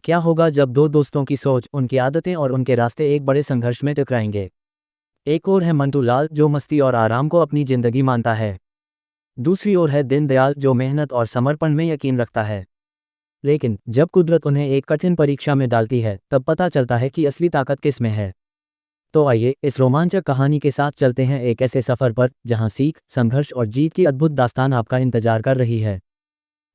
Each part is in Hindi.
क्या होगा जब दो दोस्तों की सोच, उनकी आदतें और उनके रास्ते एक बड़े संघर्ष में टकराएंगे। एक ओर है मंटू लाल, जो मस्ती और आराम को अपनी जिंदगी मानता है। दूसरी ओर है दीनदयाल, जो मेहनत और समर्पण में यकीन रखता है। लेकिन जब कुदरत उन्हें एक कठिन परीक्षा में डालती है, तब पता चलता है कि असली ताकत किस में है। तो आइए इस रोमांचक कहानी के साथ चलते हैं एक ऐसे सफर पर जहां सीख, संघर्ष और जीत की अद्भुत दास्तान आपका इंतजार कर रही है।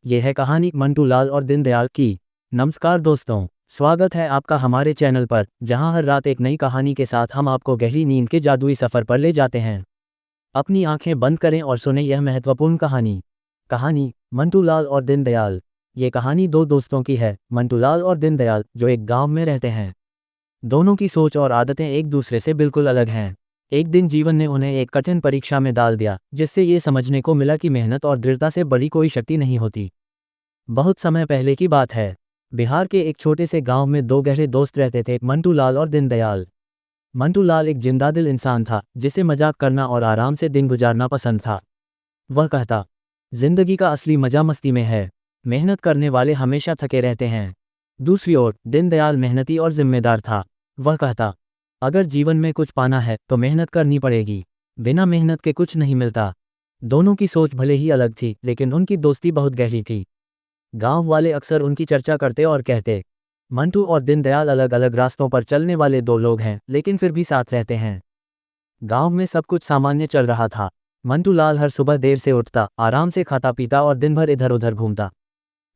यह है कहानी मंटू लाल और दीनदयाल की। नमस्कार दोस्तों, स्वागत है आपका हमारे चैनल पर, जहां हर रात एक नई कहानी के साथ हम आपको गहरी नींद के जादुई सफर पर ले जाते हैं। अपनी आंखें बंद करें और सुने यह महत्वपूर्ण कहानी मंटू लाल और दीनदयाल। ये कहानी दो दोस्तों की है, मंटू लाल और दीनदयाल, जो एक गांव में रहते हैं। दोनों की सोच और आदतें एक दूसरे से बिल्कुल अलग हैं। एक दिन जीवन ने उन्हें एक कठिन परीक्षा में डाल दिया, जिससे ये समझने को मिला कि मेहनत और दृढ़ता से बड़ी कोई शक्ति नहीं होती। बहुत समय पहले की बात है। बिहार के एक छोटे से गांव में दो गहरे दोस्त रहते थे, मंटू लाल और दीनदयाल। मंटू लाल एक जिंदादिल इंसान था, जिसे मजाक करना और आराम से दिन गुजारना पसंद था। वह कहता, जिंदगी का असली मजा मस्ती में है, मेहनत करने वाले हमेशा थके रहते हैं। दूसरी ओर दीनदयाल मेहनती और जिम्मेदार था। वह कहता, अगर जीवन में कुछ पाना है तो मेहनत करनी पड़ेगी, बिना मेहनत के कुछ नहीं मिलता। दोनों की सोच भले ही अलग थी, लेकिन उनकी दोस्ती बहुत गहरी थी। गांव वाले अक्सर उनकी चर्चा करते और कहते, मंटू और दीनदयाल अलग अलग रास्तों पर चलने वाले दो लोग हैं, लेकिन फिर भी साथ रहते हैं। गांव में सब कुछ सामान्य चल रहा था। मंटू लाल हर सुबह देर से उठता, आराम से खाता पीता और दिन भर इधर उधर घूमता।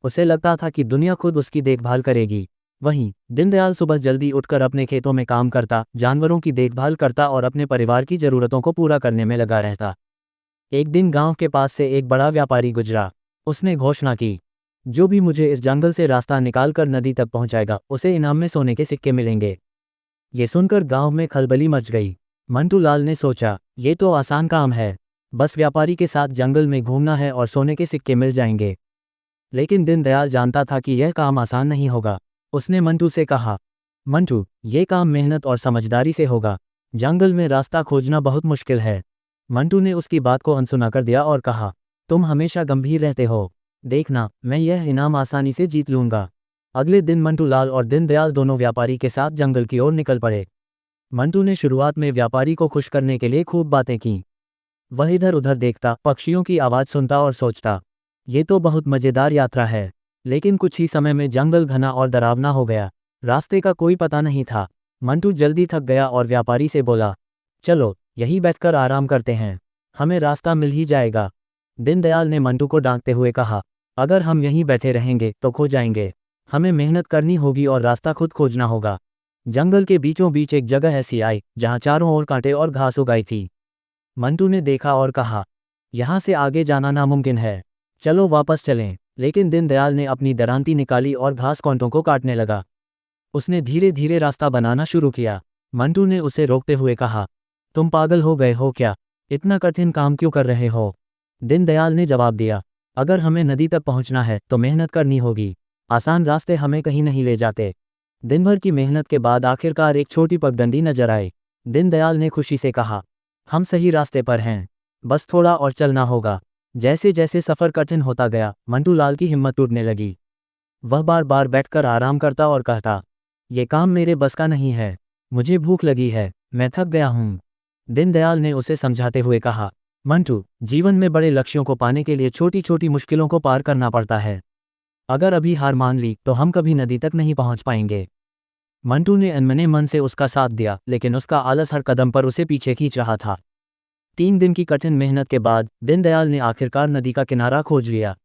उसे लगता था कि दुनिया खुद उसकी देखभाल करेगी। वहीं दीनदयाल सुबह जल्दी उठकर अपने खेतों में काम करता, जानवरों की देखभाल करता और अपने परिवार की जरूरतों को पूरा करने में लगा रहता। एक दिन गांव के पास से एक बड़ा व्यापारी गुजरा। उसने घोषणा की, जो भी मुझे इस जंगल से रास्ता निकालकर नदी तक पहुंचाएगा, उसे इनाम में सोने के सिक्के मिलेंगे। ये सुनकर गांव में खलबली मच गई। मंटू लाल ने सोचा, ये तो आसान काम है, बस व्यापारी के साथ जंगल में घूमना है और सोने के सिक्के मिल जाएंगे। लेकिन दीनदयाल जानता था कि यह काम आसान नहीं होगा। उसने मंटू से कहा, मंटू, ये काम मेहनत और समझदारी से होगा। जंगल में रास्ता खोजना बहुत मुश्किल है। मंटू ने उसकी बात को अनसुना कर दिया और कहा, तुम हमेशा गंभीर रहते हो, देखना मैं यह इनाम आसानी से जीत लूंगा। अगले दिन मंटू लाल और दीनदयाल दोनों व्यापारी के साथ जंगल की ओर निकल पड़े। मंटू ने शुरुआत में व्यापारी को खुश करने के लिए खूब बातें की। वह इधर उधर देखता, पक्षियों की आवाज़ सुनता और सोचता, ये तो बहुत मज़ेदार यात्रा है। लेकिन कुछ ही समय में जंगल घना और डरावना हो गया। रास्ते का कोई पता नहीं था। मंटू जल्दी थक गया और व्यापारी से बोला, चलो यहीं बैठकर आराम करते हैं, हमें रास्ता मिल ही जाएगा। दीनदयाल ने मंटू को डांटते हुए कहा, अगर हम यहीं बैठे रहेंगे तो खो जाएंगे। हमें मेहनत करनी होगी और रास्ता खुद खोजना होगा। जंगल के बीचों बीच एक जगह ऐसी आई जहां चारों ओर कांटे और घास उगाई थी। मंटू ने देखा और कहा, यहाँ से आगे जाना नामुमकिन है, चलो वापस चलें। लेकिन दीनदयाल ने अपनी दरांती निकाली और घास कांटों को काटने लगा। उसने धीरे धीरे रास्ता बनाना शुरू किया। मंटू ने उसे रोकते हुए कहा, तुम पागल हो गए हो क्या, इतना कठिन काम क्यों कर रहे हो। दीनदयाल ने जवाब दिया, अगर हमें नदी तक पहुंचना है तो मेहनत करनी होगी, आसान रास्ते हमें कहीं नहीं ले जाते। दिन भर की मेहनत के बाद आखिरकार एक छोटी पगडंडी नजर आई। दीनदयाल ने खुशी से कहा, हम सही रास्ते पर हैं, बस थोड़ा और चलना होगा। जैसे जैसे सफ़र कठिन होता गया, मंटू लाल की हिम्मत टूटने लगी। वह बार बार बैठकर आराम करता और कहता, ये काम मेरे बस का नहीं है, मुझे भूख लगी है, मैं थक गया हूँ। दीनदयाल ने उसे समझाते हुए कहा, मंटू, जीवन में बड़े लक्ष्यों को पाने के लिए छोटी छोटी मुश्किलों को पार करना पड़ता है। अगर अभी हार मान ली तो हम कभी नदी तक नहीं पहुंच पाएंगे। मंटू ने अनमने मन से उसका साथ दिया, लेकिन उसका आलस हर कदम पर उसे पीछे खींच रहा था। 3 दिन की कठिन मेहनत के बाद दीनदयाल ने आखिरकार नदी का किनारा खोज लिया।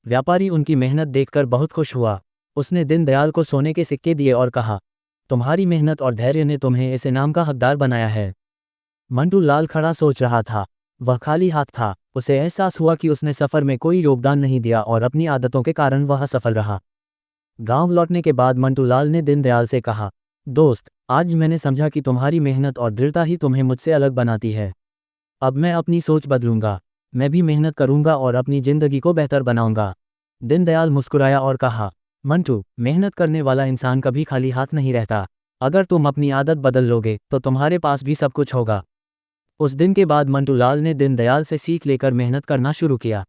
व्यापारी उनकी मेहनत देखकर बहुत खुश हुआ। उसने दीनदयाल को सोने के सिक्के दिए और कहा, तुम्हारी मेहनत और धैर्य ने तुम्हें इस इनाम का हकदार बनाया है। मंटू लाल खड़ा सोच रहा था। वह खाली हाथ था। उसे एहसास हुआ कि उसने सफ़र में कोई योगदान नहीं दिया और अपनी आदतों के कारण वह असफल रहा। गांव लौटने के बाद मंटू लाल ने दीनदयाल से कहा, दोस्त, आज मैंने समझा कि तुम्हारी मेहनत और दृढ़ता ही तुम्हें मुझसे अलग बनाती है। अब मैं अपनी सोच बदलूंगा, मैं भी मेहनत करूंगा और अपनी ज़िंदगी को बेहतर बनाऊंगा। दीनदयाल मुस्कुराया और कहा, मंटू, मेहनत करने वाला इंसान कभी खाली हाथ नहीं रहता। अगर तुम अपनी आदत बदल लोगे तो तुम्हारे पास भी सब कुछ होगा। उस दिन के बाद मंटू लाल ने दीनदयाल से सीख लेकर मेहनत करना शुरू किया।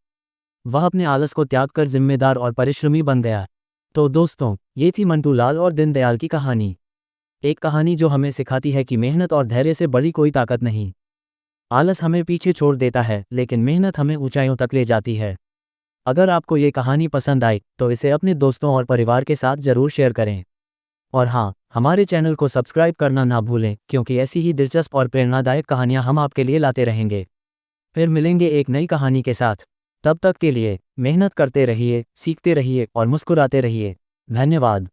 वह अपने आलस को त्याग कर जिम्मेदार और परिश्रमी बन गया। तो दोस्तों, ये थी मंटू लाल और दीनदयाल की कहानी। एक कहानी जो हमें सिखाती है कि मेहनत और धैर्य से बड़ी कोई ताकत नहीं। आलस हमें पीछे छोड़ देता है, लेकिन मेहनत हमें ऊंचाइयों तक ले जाती है। अगर आपको ये कहानी पसंद आई तो इसे अपने दोस्तों और परिवार के साथ ज़रूर शेयर करें। और हाँ, हमारे चैनल को सब्सक्राइब करना ना भूलें, क्योंकि ऐसी ही दिलचस्प और प्रेरणादायक कहानियाँ हम आपके लिए लाते रहेंगे। फिर मिलेंगे एक नई कहानी के साथ। तब तक के लिए मेहनत करते रहिए, सीखते रहिए और मुस्कुराते रहिए। धन्यवाद।